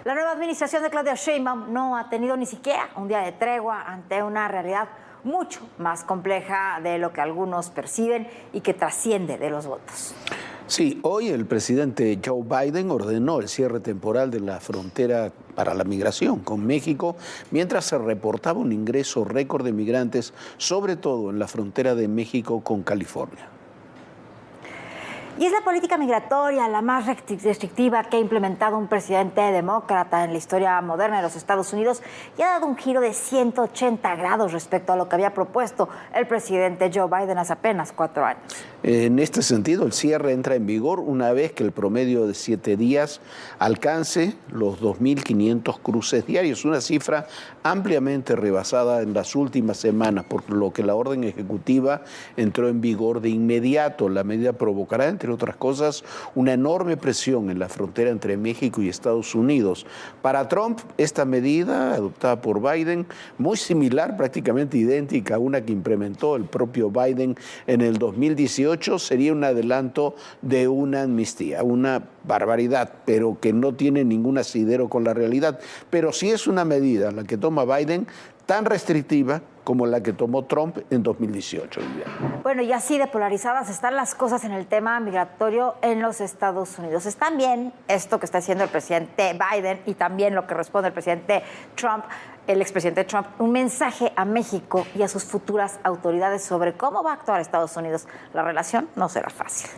La nueva administración de Claudia Sheinbaum no ha tenido ni siquiera un día de tregua ante una realidad mucho más compleja de lo que algunos perciben y que trasciende de los votos. Sí, hoy el presidente Joe Biden ordenó el cierre temporal de la frontera para la migración con México, mientras se reportaba un ingreso récord de migrantes, sobre todo en la frontera de México con California. Y es la política migratoria la más restrictiva que ha implementado un presidente demócrata en la historia moderna de los Estados Unidos y ha dado un giro de 180 grados respecto a lo que había propuesto el presidente Joe Biden hace apenas 4 años. En este sentido, el cierre entra en vigor una vez que el promedio de 7 días alcance los 2.500 cruces diarios, una cifra ampliamente rebasada en las últimas semanas, por lo que la orden ejecutiva entró en vigor de inmediato. La medida provocará, entre otras cosas, una enorme presión en la frontera entre México y Estados Unidos. Para Trump, esta medida, adoptada por Biden, muy similar, prácticamente idéntica a una que implementó el propio Biden en el 2018, sería un adelanto de una amnistía, una barbaridad, pero que no tiene ningún asidero con la realidad. Pero sí es una medida, la que toma Biden, tan restrictiva como la que tomó Trump en 2018. Bueno, y así de polarizadas están las cosas en el tema migratorio en los Estados Unidos. Es también esto que está haciendo el presidente Biden y también lo que responde el presidente Trump, el expresidente Trump, un mensaje a México y a sus futuras autoridades sobre cómo va a actuar Estados Unidos. La relación no será fácil.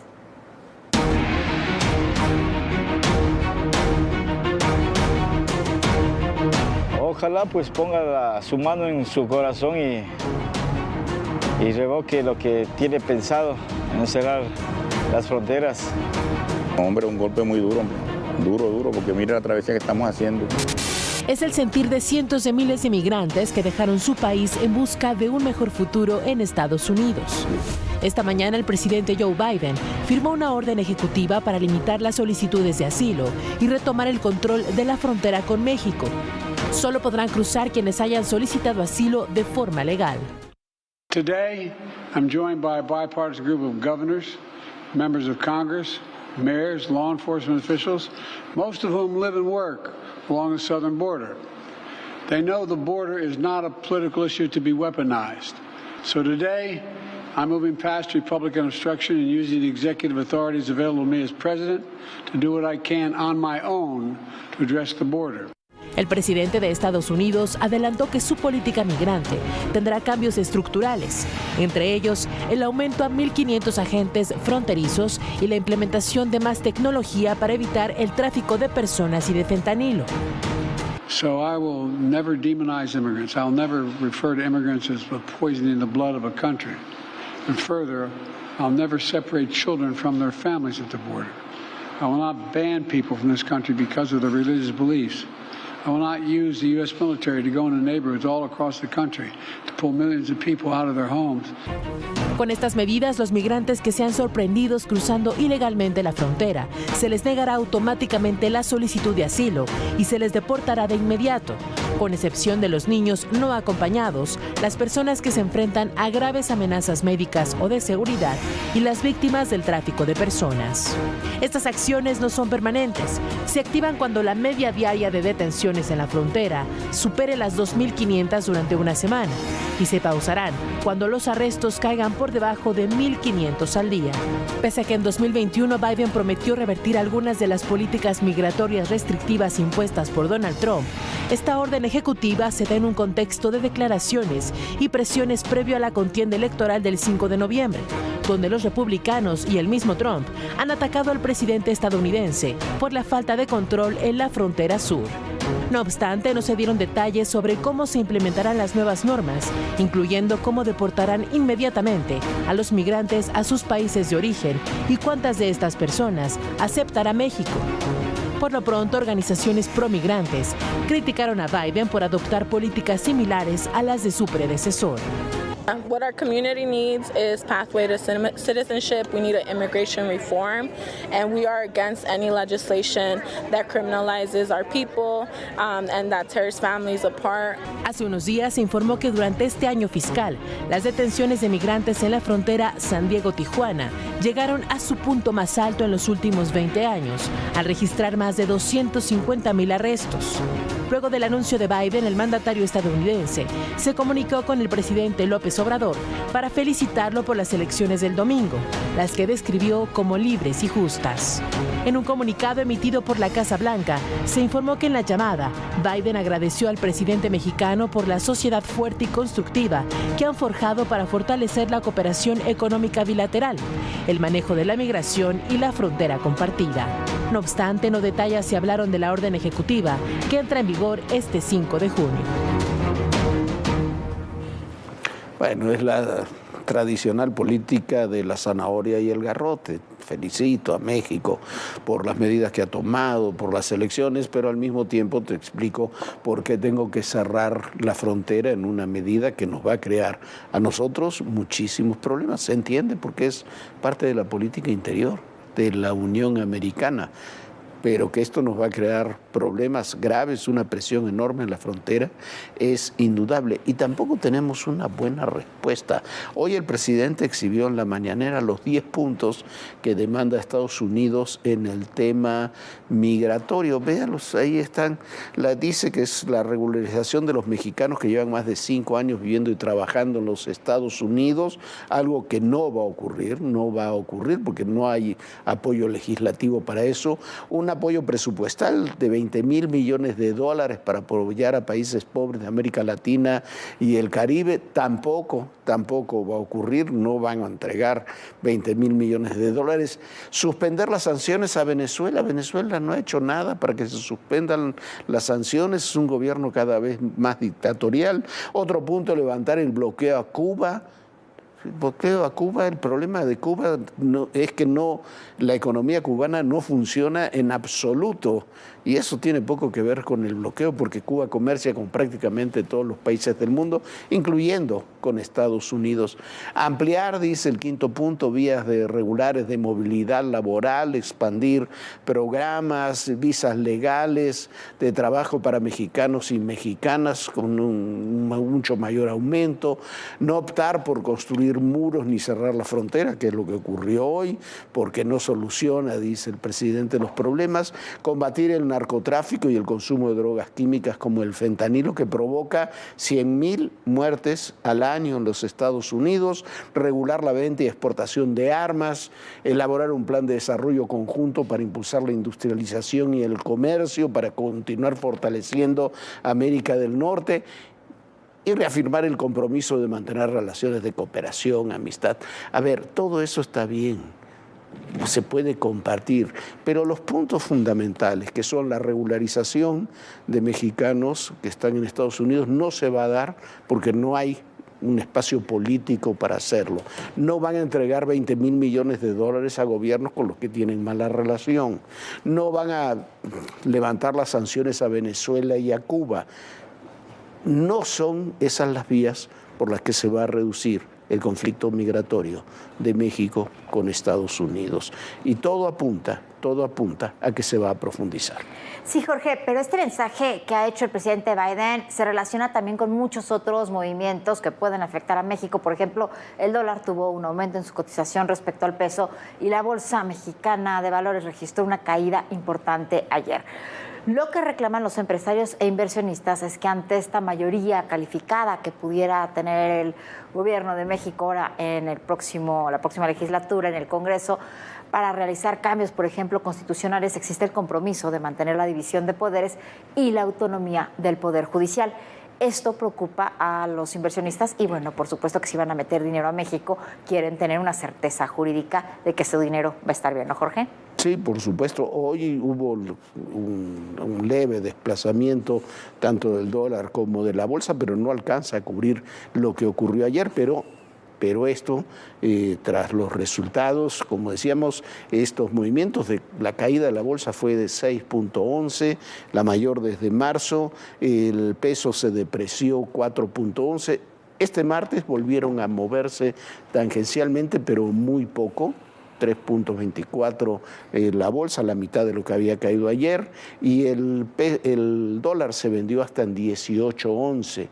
Ojalá pues ponga su mano en su corazón y revoque lo que tiene pensado en cerrar las fronteras. Hombre, un golpe muy duro, duro, porque mira la travesía que estamos haciendo. Es el sentir de cientos de miles de migrantes que dejaron su país en busca de un mejor futuro en Estados Unidos. Esta mañana el presidente Joe Biden firmó una orden ejecutiva para limitar las solicitudes de asilo y retomar el control de la frontera con México. Solo podrán cruzar quienes hayan solicitado asilo de forma legal. Today, I'm joined by a bipartisan group of governors, members of Congress, mayors, law enforcement officials, most of whom live and work along the southern border. They know the border is not a political issue to be weaponized. So today, I'm moving past Republican obstruction and using the executive authorities available to me as president to do what I can on my own to address the border. El presidente de Estados Unidos adelantó que su política migrante tendrá cambios estructurales, entre ellos el aumento a 1.500 agentes fronterizos y la implementación de más tecnología para evitar el tráfico de personas y de fentanilo. So I will never demonize immigrants. I'll never refer to immigrants as poisoning the blood of a country. And further, I'll never separate children from their families at the border. I will not ban people from this country because of their religious beliefs. I will not use the U.S. military to go into neighborhoods all across the country to pull millions of people out of their homes. Con estas medidas, los migrantes que sean sorprendidos cruzando ilegalmente la frontera, se les negará automáticamente la solicitud de asilo y se les deportará de inmediato, con excepción de los niños no acompañados, las personas que se enfrentan a graves amenazas médicas o de seguridad y las víctimas del tráfico de personas. Estas acciones no son permanentes, se activan cuando la media diaria de detenciones en la frontera supere las 2.500 durante una semana y se pausarán cuando los arrestos caigan por debajo de 1.500 al día. Pese a que en 2021 Biden prometió revertir algunas de las políticas migratorias restrictivas impuestas por Donald Trump, esta orden ejecutiva se da en un contexto de declaraciones y presiones previo a la contienda electoral del 5 de noviembre, donde los republicanos y el mismo Trump han atacado al presidente estadounidense por la falta de control en la frontera sur. No obstante, no se dieron detalles sobre cómo se implementarán las nuevas normas, incluyendo cómo deportarán inmediatamente a los migrantes a sus países de origen y cuántas de estas personas aceptará México. Por lo pronto, organizaciones promigrantes criticaron a Biden por adoptar políticas similares a las de su predecesor. What our community needs is pathway to citizenship. We need an immigration reform, and we are against any legislation that criminalizes our people and that tears families apart. Hace unos días se informó que durante este año fiscal, las detenciones de migrantes en la frontera San Diego-Tijuana llegaron a su punto más alto en los últimos 20 años, al registrar más de 250,000 arrestos. Luego del anuncio de Biden, el mandatario estadounidense se comunicó con el presidente López Obrador para felicitarlo por las elecciones del domingo, las que describió como libres y justas. En un comunicado emitido por la Casa Blanca, se informó que en la llamada, Biden agradeció al presidente mexicano por la sociedad fuerte y constructiva que han forjado para fortalecer la cooperación económica bilateral, el manejo de la migración y la frontera compartida. No obstante, no detalla si hablaron de la orden ejecutiva que entra en vigor este 5 de junio. Bueno, es la tradicional política de la zanahoria y el garrote. Felicito a México por las medidas que ha tomado, por las elecciones, pero al mismo tiempo te explico por qué tengo que cerrar la frontera en una medida que nos va a crear a nosotros muchísimos problemas. Se entiende porque es parte de la política interior de la Unión Americana, pero que esto nos va a crear problemas graves, una presión enorme en la frontera, es indudable. Y tampoco tenemos una buena respuesta. Hoy el presidente exhibió en la mañanera los 10 puntos que demanda Estados Unidos en el tema migratorio. Véanlos, ahí están. Dice que es la regularización de los mexicanos que llevan más de 5 años viviendo y trabajando en los Estados Unidos, algo que no va a ocurrir porque no hay apoyo legislativo para eso. Un apoyo presupuestal de $20,000 millones para apoyar a países pobres de América Latina y el Caribe, tampoco va a ocurrir, no van a entregar $20,000 millones. Suspender las sanciones a Venezuela. Venezuela no ha hecho nada para que se suspendan las sanciones, es un gobierno cada vez más dictatorial. Otro punto, levantar el bloqueo a Cuba. El problema de Cuba es que la economía cubana no funciona en absoluto, y eso tiene poco que ver con el bloqueo, porque Cuba comercia con prácticamente todos los países del mundo, incluyendo con Estados Unidos. Ampliar, dice el quinto punto, vías regulares de movilidad laboral, expandir programas, visas legales de trabajo para mexicanos y mexicanas con un mucho mayor aumento, no optar por construir muros ni cerrar la frontera, que es lo que ocurrió hoy, porque no soluciona, dice el presidente, los problemas, combatir el narcotráfico y el consumo de drogas químicas como el fentanilo, que provoca 100,000 muertes al año en los Estados Unidos, regular la venta y exportación de armas, elaborar un plan de desarrollo conjunto para impulsar la industrialización y el comercio, para continuar fortaleciendo América del Norte, y reafirmar el compromiso de mantener relaciones de cooperación, amistad. A ver, todo eso está bien, se puede compartir, pero los puntos fundamentales, que son la regularización de mexicanos que están en Estados Unidos, no se va a dar porque no hay un espacio político para hacerlo. No van a entregar $20,000 millones a gobiernos con los que tienen mala relación. No van a levantar las sanciones a Venezuela y a Cuba. No son esas las vías por las que se va a reducir el conflicto migratorio de México con Estados Unidos. Y todo apunta a que se va a profundizar. Sí, Jorge, pero este mensaje que ha hecho el presidente Biden se relaciona también con muchos otros movimientos que pueden afectar a México. Por ejemplo, el dólar tuvo un aumento en su cotización respecto al peso y la Bolsa Mexicana de Valores registró una caída importante ayer. Lo que reclaman los empresarios e inversionistas es que ante esta mayoría calificada que pudiera tener el gobierno de México ahora en la próxima legislatura, en el Congreso, para realizar cambios, por ejemplo, constitucionales, existe el compromiso de mantener la división de poderes y la autonomía del Poder Judicial. Esto preocupa a los inversionistas y, bueno, por supuesto que si van a meter dinero a México, quieren tener una certeza jurídica de que su dinero va a estar bien, ¿no, Jorge? Sí, por supuesto. Hoy hubo un leve desplazamiento tanto del dólar como de la bolsa, pero no alcanza a cubrir lo que ocurrió ayer, pero esto, tras los resultados, como decíamos, estos movimientos de la caída de la bolsa fue de 6.11, la mayor desde marzo, el peso se depreció 4.11, Este martes volvieron a moverse tangencialmente, pero muy poco. 3.24 la bolsa, la mitad de lo que había caído ayer, y el dólar se vendió hasta en 18.11,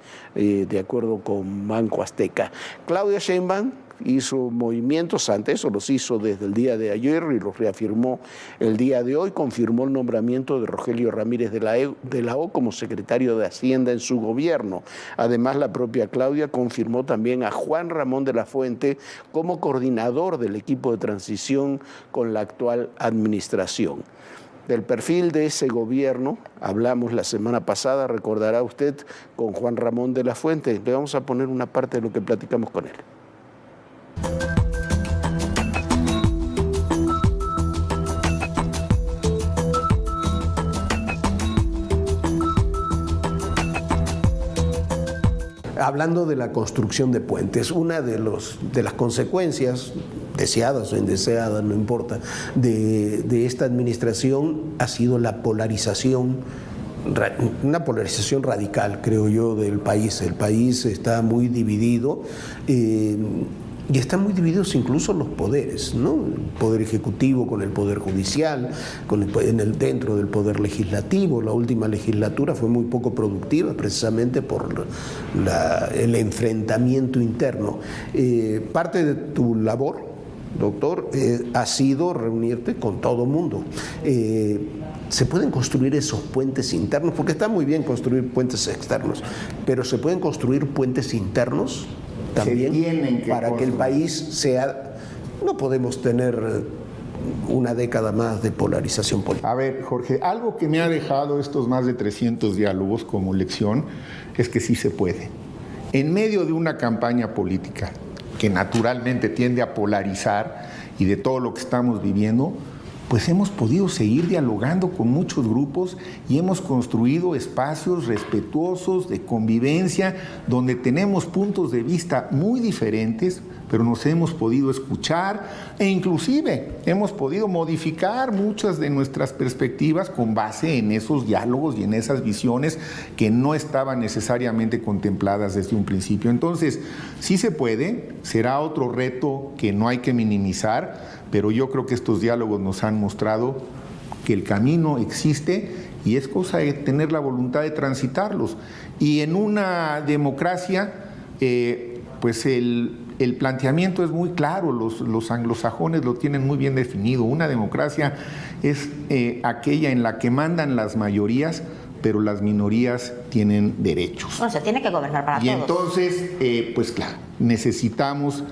de acuerdo con Banco Azteca. Claudia Sheinbaum hizo movimientos ante eso, los hizo desde el día de ayer y los reafirmó el día de hoy, confirmó el nombramiento de Rogelio Ramírez de la O como secretario de Hacienda en su gobierno. Además, la propia Claudia confirmó también a Juan Ramón de la Fuente como coordinador del equipo de transición con la actual administración. Del perfil de ese gobierno hablamos la semana pasada, recordará usted, con Juan Ramón de la Fuente. Le vamos a poner una parte de lo que platicamos con él. Hablando de la construcción de puentes, una de las consecuencias, deseadas o indeseadas, no importa, de esta administración ha sido la polarización, una polarización radical, creo yo, del país. El país está muy dividido. Y están muy divididos incluso los poderes, ¿no? El poder ejecutivo con el poder judicial, dentro del poder legislativo. La última legislatura fue muy poco productiva precisamente por el enfrentamiento interno. Parte de tu labor, doctor, ha sido reunirte con todo mundo. ¿Se pueden construir esos puentes internos? Porque está muy bien construir puentes externos, pero ¿se pueden construir puentes internos también para que el país sea? No podemos tener una década más de polarización política. A ver, Jorge, algo que me ha dejado estos más de 300 diálogos como lección es que sí se puede. En medio de una campaña política que naturalmente tiende a polarizar y de todo lo que estamos viviendo, pues hemos podido seguir dialogando con muchos grupos y hemos construido espacios respetuosos de convivencia donde tenemos puntos de vista muy diferentes, pero nos hemos podido escuchar e inclusive hemos podido modificar muchas de nuestras perspectivas con base en esos diálogos y en esas visiones que no estaban necesariamente contempladas desde un principio. Entonces, sí se puede, será otro reto que no hay que minimizar, pero yo creo que estos diálogos nos han mostrado que el camino existe y es cosa de tener la voluntad de transitarlos. Y en una democracia, pues el planteamiento es muy claro, los anglosajones lo tienen muy bien definido. Una democracia es aquella en la que mandan las mayorías, pero las minorías tienen derechos. Bueno, se tiene que gobernar para todos. Y entonces, pues claro, necesitamos,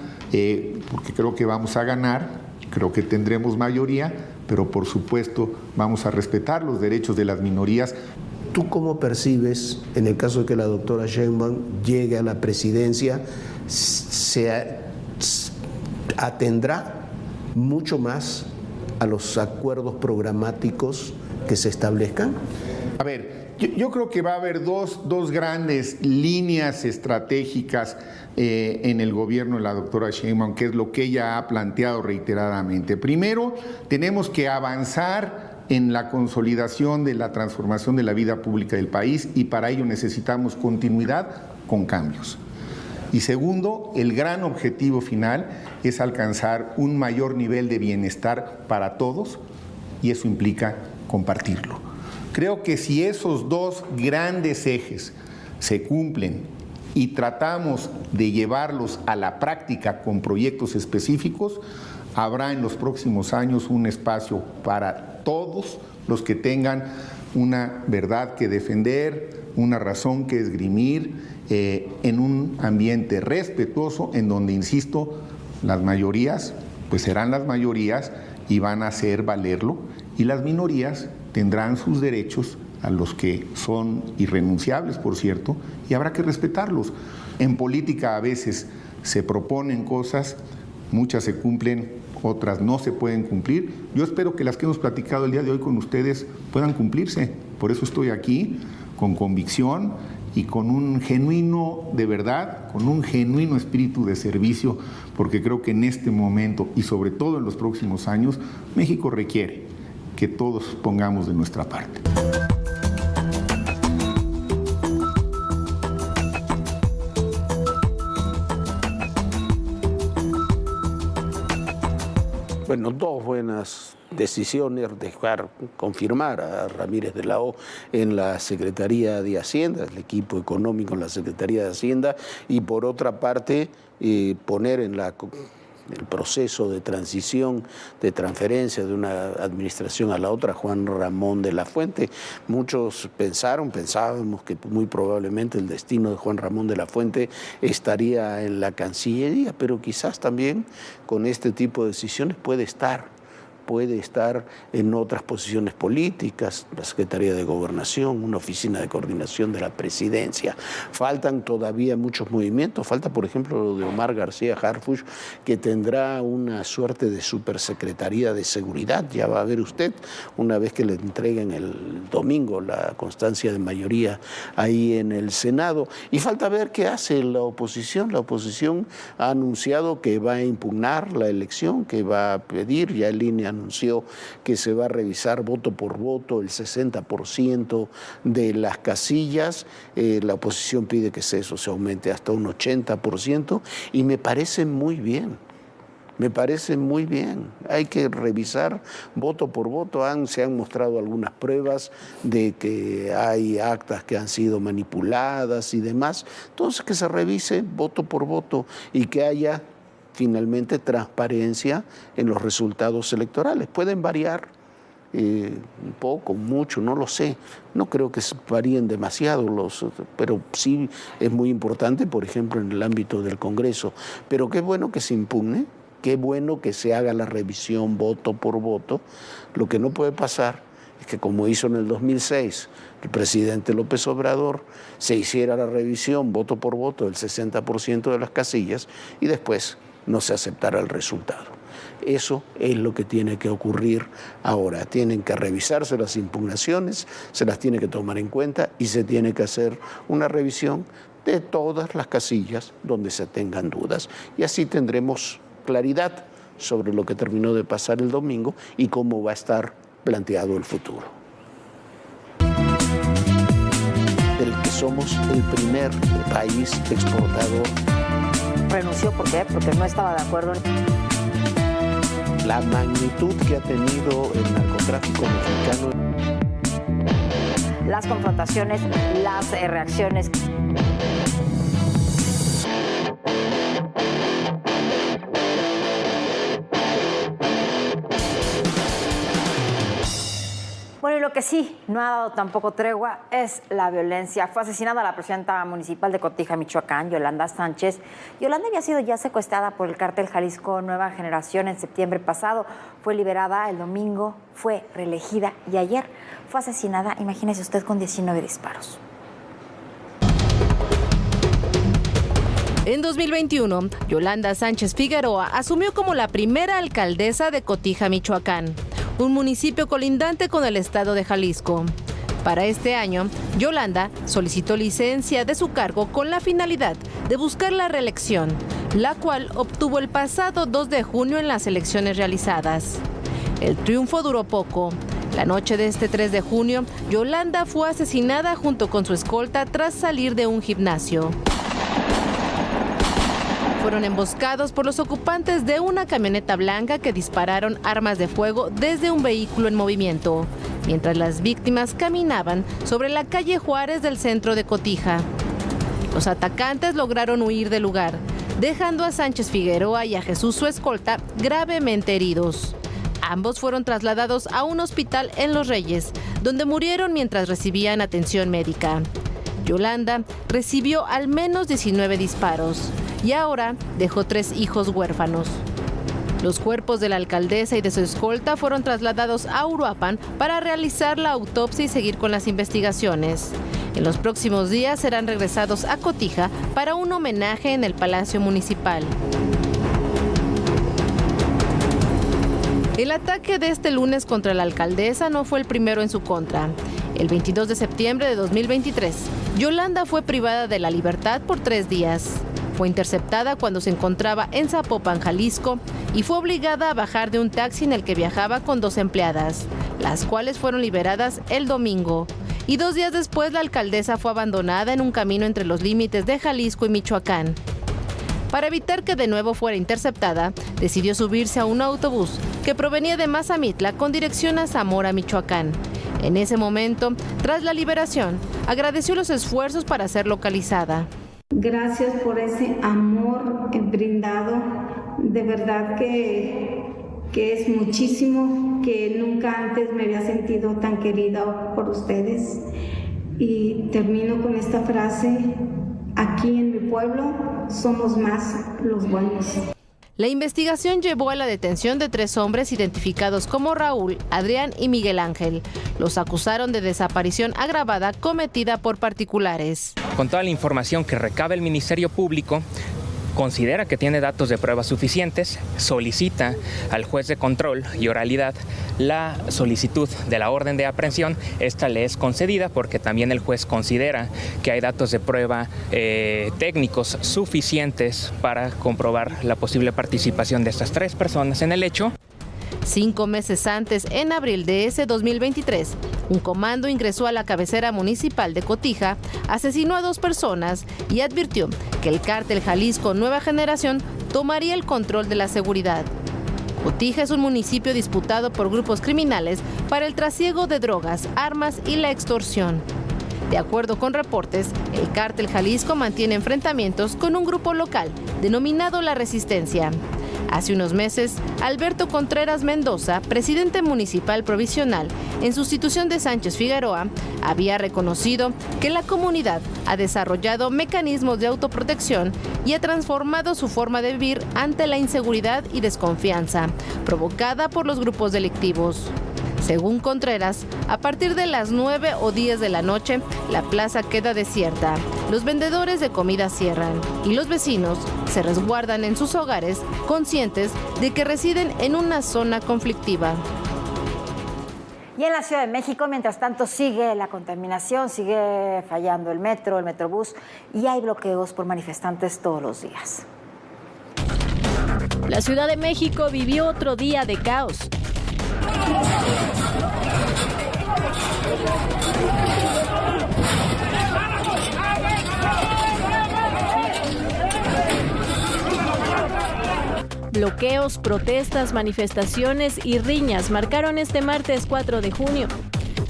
porque creo que vamos a ganar, creo que tendremos mayoría, pero por supuesto vamos a respetar los derechos de las minorías. ¿Tú cómo percibes, en el caso de que la doctora Sheinbaum llegue a la presidencia, se atendrá mucho más a los acuerdos programáticos que se establezcan? A ver, yo creo que va a haber dos grandes líneas estratégicas en el gobierno de la doctora Sheinbaum, que es lo que ella ha planteado reiteradamente. Primero, tenemos que avanzar en la consolidación de la transformación de la vida pública del país y para ello necesitamos continuidad con cambios. Y segundo, el gran objetivo final es alcanzar un mayor nivel de bienestar para todos y eso implica compartirlo. Creo que si esos dos grandes ejes se cumplen y tratamos de llevarlos a la práctica con proyectos específicos, habrá en los próximos años un espacio para todos los que tengan una verdad que defender, una razón que esgrimir, en un ambiente respetuoso en donde, insisto, las mayorías pues serán las mayorías y van a hacer valerlo y las minorías tendrán sus derechos a los que son irrenunciables, por cierto, y habrá que respetarlos. En política a veces se proponen cosas, muchas se cumplen, otras no se pueden cumplir. Yo espero que las que hemos platicado el día de hoy con ustedes puedan cumplirse. Por eso estoy aquí, con convicción y con un genuino, de verdad, con un genuino espíritu de servicio, porque creo que en este momento y sobre todo en los próximos años, México requiere que todos pongamos de nuestra parte. Bueno, dos buenas decisiones: confirmar a Ramírez de la O en la Secretaría de Hacienda, el equipo económico en la Secretaría de Hacienda, y por otra parte poner en el proceso de transición, de transferencia de una administración a la otra, Juan Ramón de la Fuente. Muchos pensábamos que muy probablemente el destino de Juan Ramón de la Fuente estaría en la Cancillería, pero quizás también con este tipo de decisiones puede estar en otras posiciones políticas, la Secretaría de Gobernación, una oficina de coordinación de la Presidencia. Faltan todavía muchos movimientos, falta por ejemplo lo de Omar García Harfuch, que tendrá una suerte de supersecretaría de seguridad, ya va a ver usted, una vez que le entreguen el domingo la constancia de mayoría ahí en el Senado. Y falta ver qué hace la oposición ha anunciado que va a impugnar la elección, que va a pedir, ya en línea anunció que se va a revisar voto por voto el 60% de las casillas. La oposición pide que eso se aumente hasta un 80% y me parece muy bien. Hay que revisar voto por voto. Se han mostrado algunas pruebas de que hay actas que han sido manipuladas y demás. Entonces que se revise voto por voto y que haya finalmente transparencia en los resultados electorales. Pueden variar un poco, mucho, no lo sé. No creo que varíen demasiado, pero sí es muy importante, por ejemplo, en el ámbito del Congreso. Pero qué bueno que se impugne, qué bueno que se haga la revisión voto por voto. Lo que no puede pasar es que, como hizo en el 2006 el presidente López Obrador, se hiciera la revisión voto por voto del 60% de las casillas y después no se aceptará el resultado. Eso es lo que tiene que ocurrir ahora. Tienen que revisarse las impugnaciones, se las tiene que tomar en cuenta y se tiene que hacer una revisión de todas las casillas donde se tengan dudas. Y así tendremos claridad sobre lo que terminó de pasar el domingo y cómo va a estar planteado el futuro. Del que somos el primer país exportador. ¿Renunció por qué? Porque no estaba de acuerdo. La magnitud que ha tenido el narcotráfico mexicano. Las confrontaciones, las reacciones. Bueno, y lo que sí no ha dado tampoco tregua es la violencia. Fue asesinada la presidenta municipal de Cotija, Michoacán, Yolanda Sánchez. Yolanda había sido ya secuestrada por el cártel Jalisco Nueva Generación en septiembre pasado. Fue liberada el domingo, fue reelegida y ayer fue asesinada, imagínese usted, con 19 disparos. En 2021, Yolanda Sánchez Figueroa asumió como la primera alcaldesa de Cotija, Michoacán, un municipio colindante con el estado de Jalisco. Para este año, Yolanda solicitó licencia de su cargo con la finalidad de buscar la reelección, la cual obtuvo el pasado 2 de junio en las elecciones realizadas. El triunfo duró poco. La noche de este 3 de junio, Yolanda fue asesinada junto con su escolta tras salir de un gimnasio. Fueron emboscados por los ocupantes de una camioneta blanca que dispararon armas de fuego desde un vehículo en movimiento, mientras las víctimas caminaban sobre la calle Juárez del centro de Cotija. Los atacantes lograron huir del lugar, dejando a Sánchez Figueroa y a Jesús, su escolta, gravemente heridos. Ambos fueron trasladados a un hospital en Los Reyes, donde murieron mientras recibían atención médica. Yolanda recibió al menos 19 disparos y ahora dejó 3 hijos huérfanos. Los cuerpos de la alcaldesa y de su escolta fueron trasladados a Uruapan para realizar la autopsia y seguir con las investigaciones. En los próximos días serán regresados a Cotija para un homenaje en el Palacio Municipal. El ataque de este lunes contra la alcaldesa no fue el primero en su contra. El 22 de septiembre de 2023, Yolanda fue privada de la libertad por 3 días. Fue interceptada cuando se encontraba en Zapopan, Jalisco, y fue obligada a bajar de un taxi en el que viajaba con 2 empleadas, las cuales fueron liberadas el domingo. Y 2 días después, la alcaldesa fue abandonada en un camino entre los límites de Jalisco y Michoacán. Para evitar que de nuevo fuera interceptada, decidió subirse a un autobús que provenía de Mazamitla con dirección a Zamora, Michoacán. En ese momento, tras la liberación, agradeció los esfuerzos para ser localizada. Gracias por ese amor brindado, de verdad que es muchísimo, que nunca antes me había sentido tan querida por ustedes. Y termino con esta frase: aquí en mi pueblo somos más los buenos. La investigación llevó a la detención de 3 hombres identificados como Raúl, Adrián y Miguel Ángel. Los acusaron de desaparición agravada cometida por particulares. Con toda la información que recaba el Ministerio Público, considera que tiene datos de pruebas suficientes, solicita al juez de control y oralidad la solicitud de la orden de aprehensión. Esta le es concedida porque también el juez considera que hay datos de prueba técnicos suficientes para comprobar la posible participación de estas 3 personas en el hecho. 5 meses antes, en abril de ese 2023, un comando ingresó a la cabecera municipal de Cotija, asesinó a 2 personas y advirtió que el cártel Jalisco Nueva Generación tomaría el control de la seguridad. Cotija es un municipio disputado por grupos criminales para el trasiego de drogas, armas y la extorsión. De acuerdo con reportes, el cártel Jalisco mantiene enfrentamientos con un grupo local denominado La Resistencia. Hace unos meses, Alberto Contreras Mendoza, presidente municipal provisional, en sustitución de Sánchez Figueroa, había reconocido que la comunidad ha desarrollado mecanismos de autoprotección y ha transformado su forma de vivir ante la inseguridad y desconfianza provocada por los grupos delictivos. Según Contreras, a partir de las 9 o 10 de la noche, la plaza queda desierta. Los vendedores de comida cierran y los vecinos se resguardan en sus hogares, conscientes de que residen en una zona conflictiva. Y en la Ciudad de México, mientras tanto, sigue la contaminación, sigue fallando el metro, el metrobús, y hay bloqueos por manifestantes todos los días. La Ciudad de México vivió otro día de caos. Bloqueos, protestas, manifestaciones y riñas marcaron este martes 4 de junio.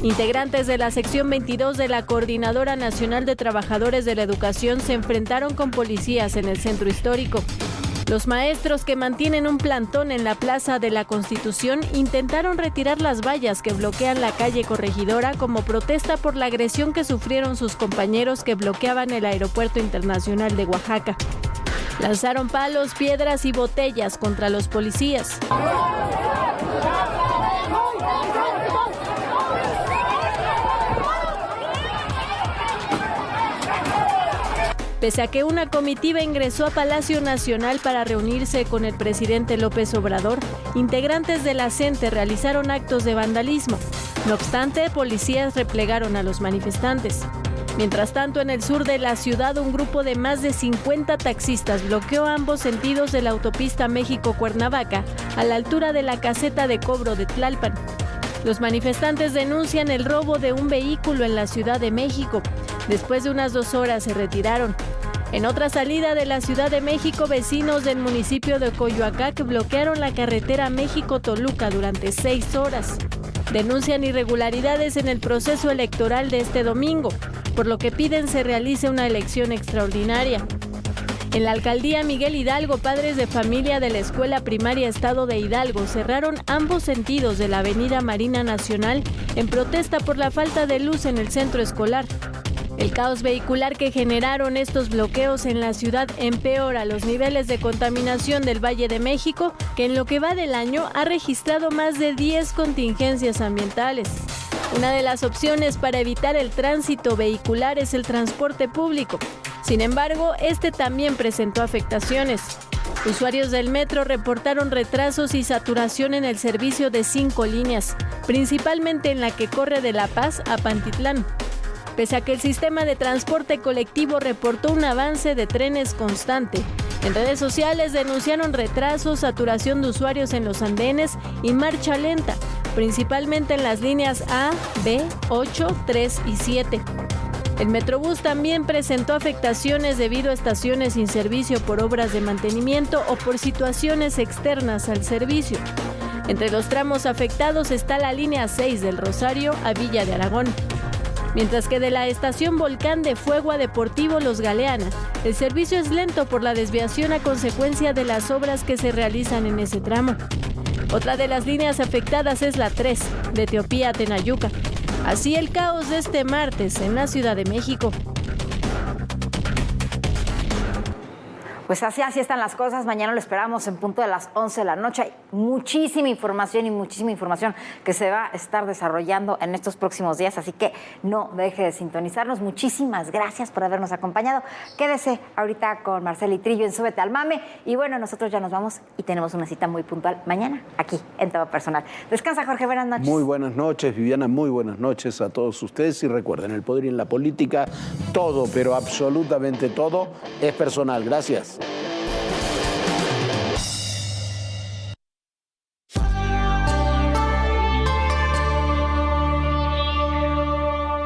Integrantes de la sección 22 de la Coordinadora Nacional de Trabajadores de la Educación se enfrentaron con policías en el centro histórico. Los maestros que mantienen un plantón en la Plaza de la Constitución intentaron retirar las vallas que bloquean la calle Corregidora como protesta por la agresión que sufrieron sus compañeros que bloqueaban el Aeropuerto Internacional de Oaxaca. Lanzaron palos, piedras y botellas contra los policías. Pese a que una comitiva ingresó a Palacio Nacional para reunirse con el presidente López Obrador, integrantes de la CENTE realizaron actos de vandalismo. No obstante, policías replegaron a los manifestantes. Mientras tanto, en el sur de la ciudad, un grupo de más de 50 taxistas bloqueó ambos sentidos de la autopista México-Cuernavaca, a la altura de la caseta de cobro de Tlalpan. Los manifestantes denuncian el robo de un vehículo en la Ciudad de México. Después de unas 2 horas se retiraron. En otra salida de la Ciudad de México, vecinos del municipio de Coyoacán bloquearon la carretera México-Toluca durante 6 horas. Denuncian irregularidades en el proceso electoral de este domingo, por lo que piden se realice una elección extraordinaria. En la alcaldía Miguel Hidalgo, padres de familia de la Escuela Primaria Estado de Hidalgo cerraron ambos sentidos de la avenida Marina Nacional en protesta por la falta de luz en el centro escolar. El caos vehicular que generaron estos bloqueos en la ciudad empeora los niveles de contaminación del Valle de México, que en lo que va del año ha registrado más de 10 contingencias ambientales. Una de las opciones para evitar el tránsito vehicular es el transporte público. Sin embargo, este también presentó afectaciones. Usuarios del metro reportaron retrasos y saturación en el servicio de 5 líneas, principalmente en la que corre de La Paz a Pantitlán. Pese a que el sistema de transporte colectivo reportó un avance de trenes constante, en redes sociales denunciaron retrasos, saturación de usuarios en los andenes y marcha lenta, principalmente en las líneas A, B, 8, 3 y 7. El Metrobús también presentó afectaciones debido a estaciones sin servicio por obras de mantenimiento o por situaciones externas al servicio. Entre los tramos afectados está la línea 6 del Rosario a Villa de Aragón. Mientras que de la estación Volcán de Fuego a Deportivo Los Galeana, el servicio es lento por la desviación a consecuencia de las obras que se realizan en ese tramo. Otra de las líneas afectadas es la 3, de Etiopía a Tenayuca. Así el caos de este martes en la Ciudad de México. Pues así están las cosas. Mañana lo esperamos en punto de las 11 de la noche. Hay muchísima información que se va a estar desarrollando en estos próximos días, así que no deje de sintonizarnos. Muchísimas gracias por habernos acompañado. Quédese ahorita con Marcela Trillo en Súbete al Mame. Y bueno, nosotros ya nos vamos y tenemos una cita muy puntual mañana aquí en Todo Personal. Descansa, Jorge. Buenas noches. Muy buenas noches, Viviana. Muy buenas noches a todos ustedes. Y recuerden, el poder y en la política, todo, pero absolutamente todo, es personal. Gracias.